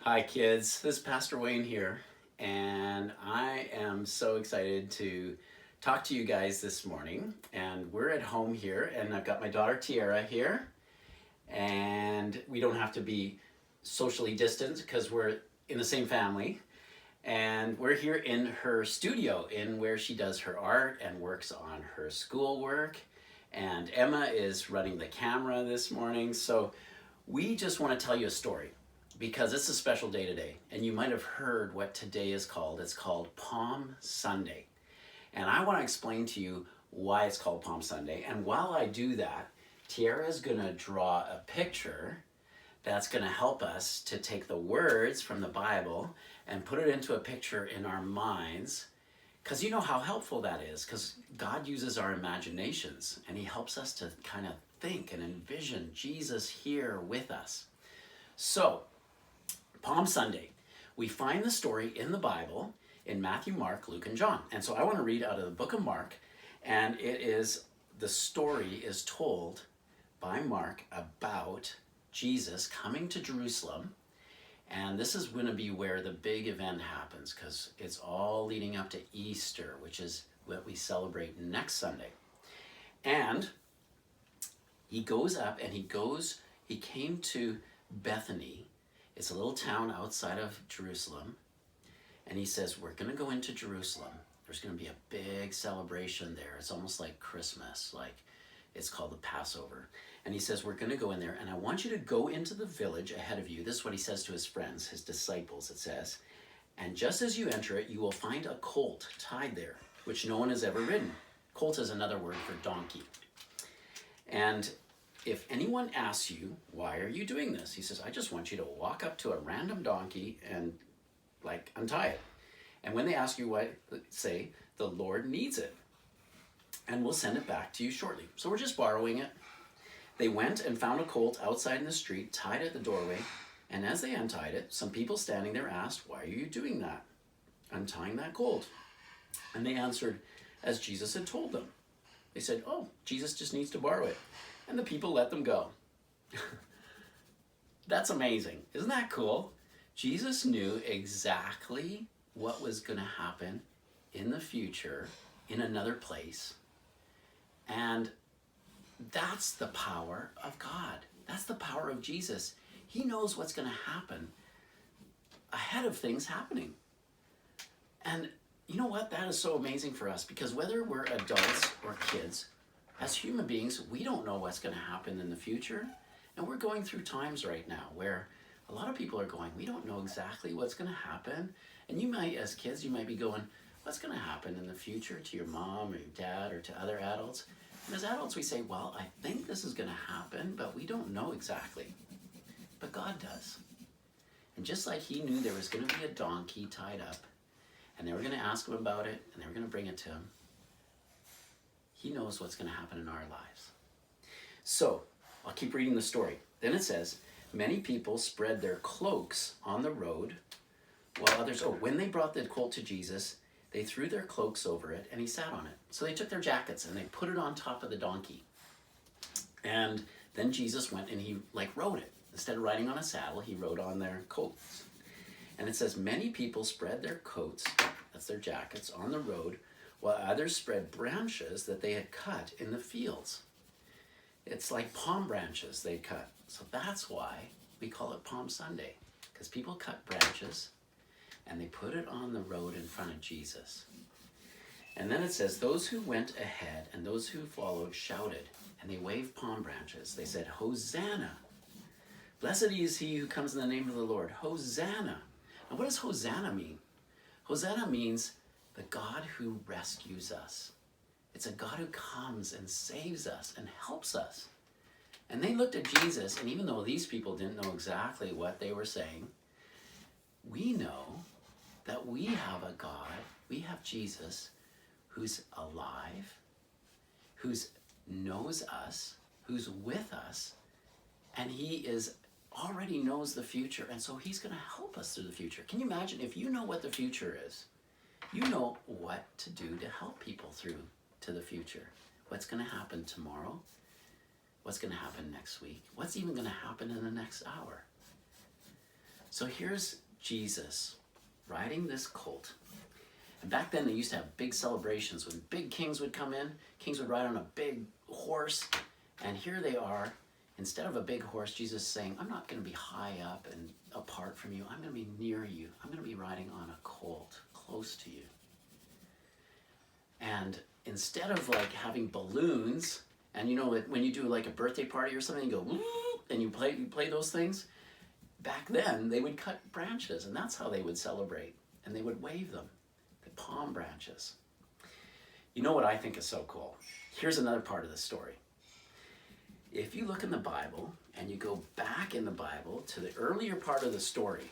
Hi kids, this is Pastor Wayne here, and I am so excited to talk to you guys this morning. And we're at home here, and I've got my daughter Tiara here, and we don't have to be socially distant because we're in the same family. And we're here in her studio, in where she does her art and works on her schoolwork. And Emma is running the camera this morning. So we just want to tell you a story because it's a special day today. And you might have heard what today is called. It's called Palm Sunday. And I want to explain to you why it's called Palm Sunday. And while I do that, Tiara is going to draw a picture that's going to help us to take the words from the Bible and put it into a picture in our minds. Because you know how helpful that is, because God uses our imaginations and he helps us to kind of think and envision Jesus here with us. So, Palm Sunday, we find the story in the Bible in Matthew, Mark, Luke, and John. And so I want to read out of the book of Mark, and the story is told by Mark about Jesus coming to Jerusalem. And this is going to be where the big event happens, because it's all leading up to Easter, which is what we celebrate next Sunday. And he goes up and he came to Bethany. It's a little town outside of Jerusalem. And he says, we're going to go into Jerusalem. There's going to be a big celebration there. It's almost like Christmas, like it's called the Passover. And he says, we're going to go in there, and I want you to go into the village ahead of you. This is what he says to his friends, his disciples, it says. And just as you enter it, you will find a colt tied there, which no one has ever ridden. Colt is another word for donkey. And if anyone asks you, why are you doing this? He says, I just want you to walk up to a random donkey and untie it. And when they ask you why, say, the Lord needs it. And we'll send it back to you shortly. So we're just borrowing it. They went and found a colt outside in the street, tied at the doorway. And as they untied it, some people standing there asked, why are you doing that? Untying that colt. And they answered, as Jesus had told them. They said, oh, Jesus just needs to borrow it. And the people let them go. That's amazing. Isn't that cool? Jesus knew exactly what was going to happen in the future in another place. And that's the power of God. That's the power of Jesus. He knows what's going to happen ahead of things happening. And you know what? That is so amazing for us, because whether we're adults or kids, as human beings, we don't know what's going to happen in the future. And we're going through times right now where a lot of people are going, we don't know exactly what's going to happen. And you might, as kids, you might be going, what's going to happen in the future to your mom or your dad or to other adults? And as adults, we say, well, I think this is going to happen, but we don't know exactly. But God does. And just like he knew there was going to be a donkey tied up, and they were going to ask him about it, and they were going to bring it to him, he knows what's going to happen in our lives. So, I'll keep reading the story. Then it says, many people spread their cloaks on the road, while others, when they brought the colt to Jesus, they threw their cloaks over it, and he sat on it. So they took their jackets, and they put it on top of the donkey. And then Jesus went, and he rode it. Instead of riding on a saddle, he rode on their coats. And it says, many people spread their coats, that's their jackets, on the road, while others spread branches that they had cut in the fields. It's like palm branches they cut. So that's why we call it Palm Sunday, because people cut branches and they put it on the road in front of Jesus. And then it says, those who went ahead and those who followed shouted, and they waved palm branches. They said, Hosanna! Blessed is he who comes in the name of the Lord. Hosanna! Now what does Hosanna mean? Hosanna means the God who rescues us. It's a God who comes and saves us and helps us. And they looked at Jesus, and even though these people didn't know exactly what they were saying, we know that we have a God, we have Jesus, who's alive, who knows us, who's with us, and he already knows the future, and so he's going to help us through the future. Can you imagine if you know what the future is? You know what to do to help people through to the future. What's going to happen tomorrow? What's going to happen next week? What's even going to happen in the next hour? So here's Jesus riding this colt. And back then they used to have big celebrations when big kings would come in. Kings would ride on a big horse. And here they are. Instead of a big horse, Jesus is saying, I'm not going to be high up and apart from you. I'm going to be near you. I'm going to be riding on a colt close to you. And instead of like having balloons, and you know when you do like a birthday party or something, you go woo, and you play those things. Back then they would cut branches, and that's how they would celebrate. And they would wave them, the palm branches. You know what I think is so cool? Here's another part of the story. If you look in the Bible and you go back in the Bible to the earlier part of the story,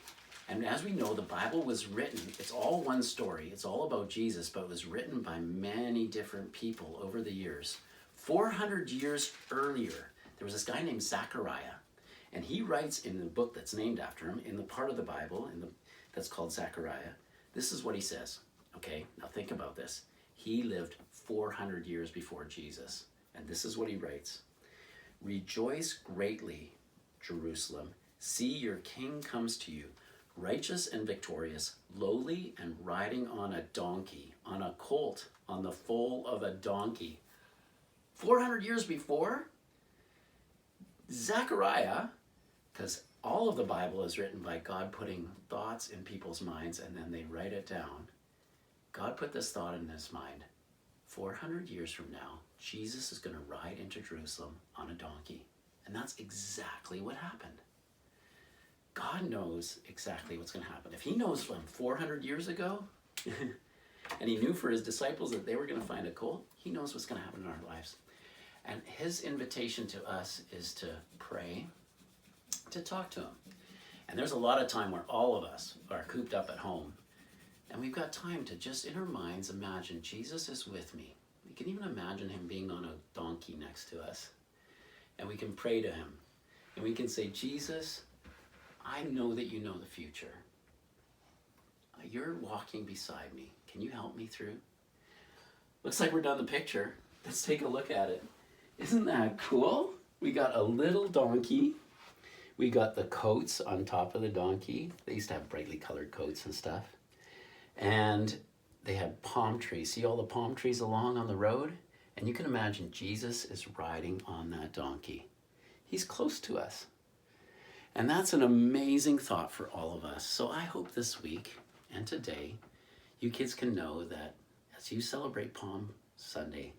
and as we know, the Bible was written, it's all one story, it's all about Jesus, but it was written by many different people over the years. 400 years earlier, there was this guy named Zechariah, and he writes in the book that's named after him, in the part of the Bible that's called Zechariah, this is what he says, okay? Now think about this. He lived 400 years before Jesus, and this is what he writes. Rejoice greatly, Jerusalem. See, your king comes to you, righteous and victorious, lowly and riding on a donkey, on a colt, on the foal of a donkey. 400 years before, Zechariah, because all of the Bible is written by God putting thoughts in people's minds and then they write it down. God put this thought in his mind. 400 years from now, Jesus is going to ride into Jerusalem on a donkey. And that's exactly what happened. God knows exactly what's going to happen. If he knows from 400 years ago, and he knew for his disciples that they were going to find a colt, he knows what's going to happen in our lives. And his invitation to us is to pray, to talk to him. And there's a lot of time where all of us are cooped up at home. And we've got time to just in our minds imagine Jesus is with me. We can even imagine him being on a donkey next to us. And we can pray to him. And we can say, Jesus, I know that you know the future. You're walking beside me. Can you help me through? Looks like we're done the picture. Let's take a look at it. Isn't that cool? We got a little donkey. We got the coats on top of the donkey. They used to have brightly colored coats and stuff. And they had palm trees. See all the palm trees along on the road? And you can imagine Jesus is riding on that donkey. He's close to us. And that's an amazing thought for all of us. So I hope this week and today, you kids can know that as you celebrate Palm Sunday,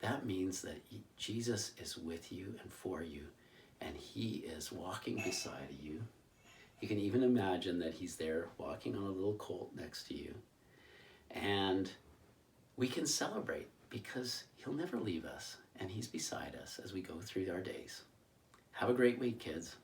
that means that Jesus is with you and for you, and he is walking beside you. You can even imagine that he's there walking on a little colt next to you. And we can celebrate because he'll never leave us, and he's beside us as we go through our days. Have a great week, kids.